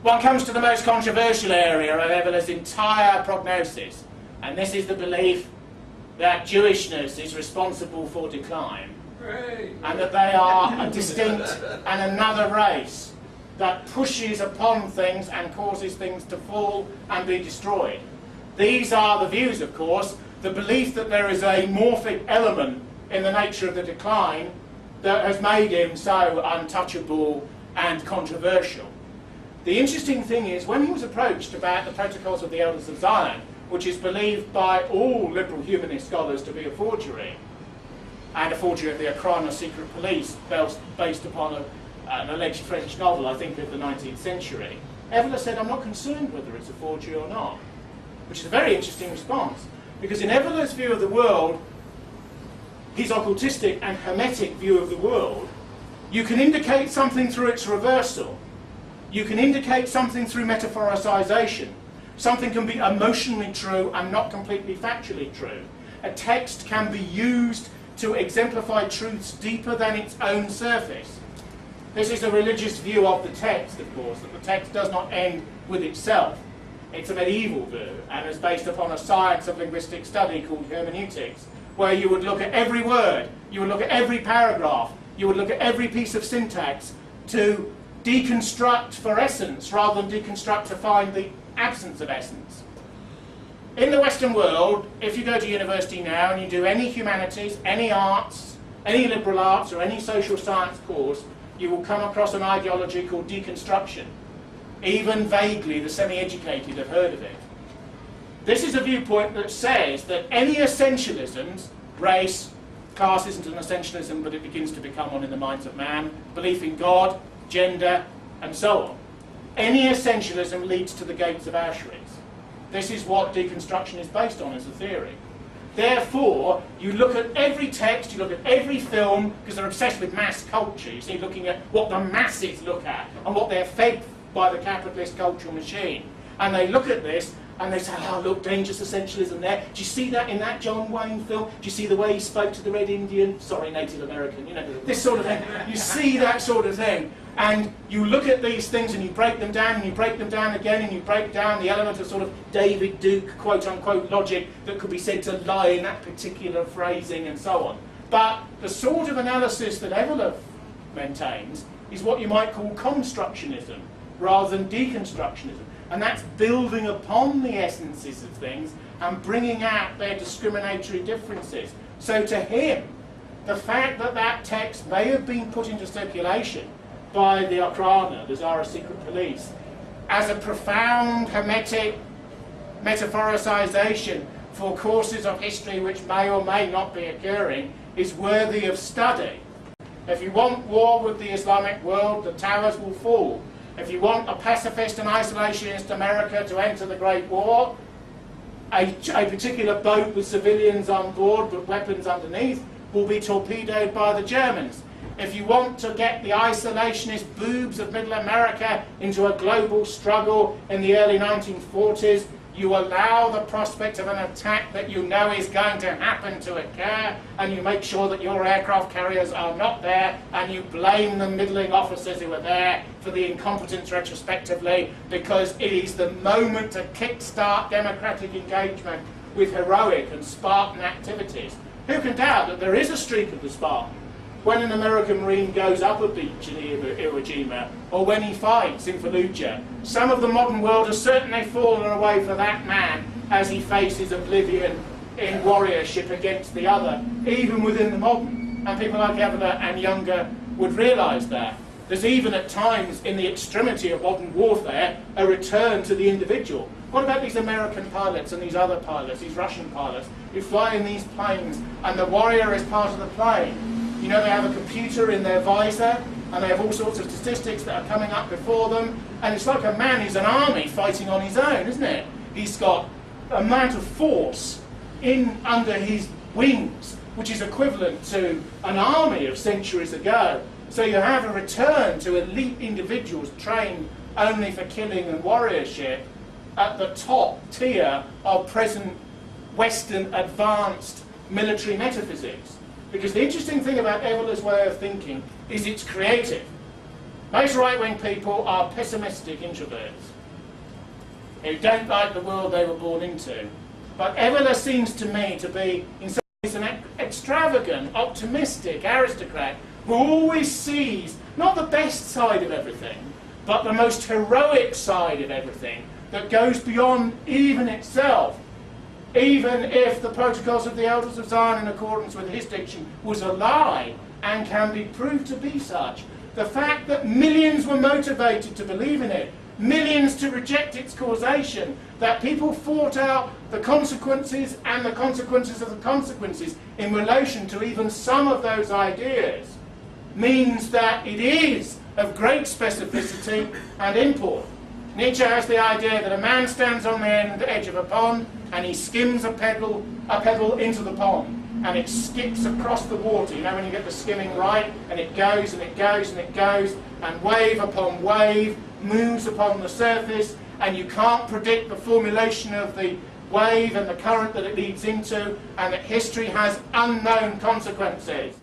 one comes to the most controversial area of Evoler's entire prognosis, and this is the belief that Jewishness is responsible for decline, and that they are a distinct and another race that pushes upon things and causes things to fall and be destroyed. These are the views, of course, the belief that there is a morphic element in the nature of the decline that has made him so untouchable and controversial. The interesting thing is, when he was approached about the Protocols of the Elders of Zion, which is believed by all liberal humanist scholars to be a forgery, and a forgery of the Akron secret police based upon an alleged French novel, I think, of the 19th century, Evoler said, I'm not concerned whether it's a forgery or not, which is a very interesting response, because in Evoler's view of the world, his occultistic and hermetic view of the world, you can indicate something through its reversal. You can indicate something through metaphoricization. Something can be emotionally true and not completely factually true. A text can be used to exemplify truths deeper than its own surface. This is a religious view of the text, of course, that the text does not end with itself. It's a medieval view, and is based upon a science of linguistic study called hermeneutics, where you would look at every word, you would look at every paragraph, you would look at every piece of syntax to deconstruct for essence rather than deconstruct to find the absence of essence. In the Western world, if you go to university now and you do any humanities, any arts, any liberal arts or any social science course, you will come across an ideology called deconstruction. Even vaguely the semi-educated have heard of it. This is a viewpoint that says that any essentialisms, race, class isn't an essentialism, but it begins to become one in the minds of man, belief in God, gender, and so on. Any essentialism leads to the gates of Auschwitz. This is what deconstruction is based on as a theory. Therefore, you look at every text, you look at every film, because they're obsessed with mass culture. You see, looking at what the masses look at and what they're fed by the capitalist cultural machine. And they look at this and they say, oh, look, dangerous essentialism there. Do you see that in that John Wayne film? Do you see the way he spoke to the Red Indian? Sorry, Native American, you know, this sort of thing. You see that sort of thing. And you look at these things and you break them down and you break them down again and you break down the element of sort of David Duke, quote-unquote, logic that could be said to lie in that particular phrasing and so on. But the sort of analysis that Evoler maintains is what you might call constructionism rather than deconstructionism. And that's building upon the essences of things and bringing out their discriminatory differences. So to him, the fact that that text may have been put into circulation by the Okrana, the Tsarist secret police, as a profound hermetic metaphoricization for courses of history which may or may not be occurring is worthy of study. If you want war with the Islamic world, the towers will fall. If you want a pacifist and isolationist America to enter the Great War, a particular boat with civilians on board but weapons underneath will be torpedoed by the Germans. If you want to get the isolationist boobs of Middle America into a global struggle in the early 1940s, you allow the prospect of an attack that you know is going to happen to occur, and you make sure that your aircraft carriers are not there, and you blame the middling officers who were there for the incompetence retrospectively, because it is the moment to kickstart democratic engagement with heroic and Spartan activities. Who can doubt that there is a streak of the Spartan when an American Marine goes up a beach in Iwo Jima, or when he fights in Fallujah? Some of the modern world has certainly fallen away for that man as he faces oblivion in warriorship against the other, even within the modern. And people like Evoler and Younger would realise that. There's even at times, in the extremity of modern warfare, a return to the individual. What about these American pilots and these other pilots, these Russian pilots, who fly in these planes and the warrior is part of the plane? You know, they have a computer in their visor, and they have all sorts of statistics that are coming up before them, and it's like a man who's an army fighting on his own, isn't it? He's got an amount of force in under his wings, which is equivalent to an army of centuries ago. So you have a return to elite individuals trained only for killing and warriorship at the top tier of present Western advanced military metaphysics. Because the interesting thing about Evoler's way of thinking is it's creative. Most right-wing people are pessimistic introverts who don't like the world they were born into. But Evola seems to me to be, in some ways, an extravagant, optimistic aristocrat who always sees not the best side of everything, but the most heroic side of everything that goes beyond even itself. Even if the Protocols of the Elders of Zion, in accordance with his diction, was a lie and can be proved to be such, the fact that millions were motivated to believe in it, millions to reject its causation, that people fought out the consequences and the consequences of the consequences in relation to even some of those ideas, means that it is of great specificity and import. Nietzsche has the idea that a man stands on the edge of a pond and he skims a pebble into the pond, and it skips across the water. You know, when you get the skimming right, and it goes and it goes and it goes, and wave upon wave moves upon the surface, and you can't predict the formulation of the wave and the current that it leads into, and that history has unknown consequences.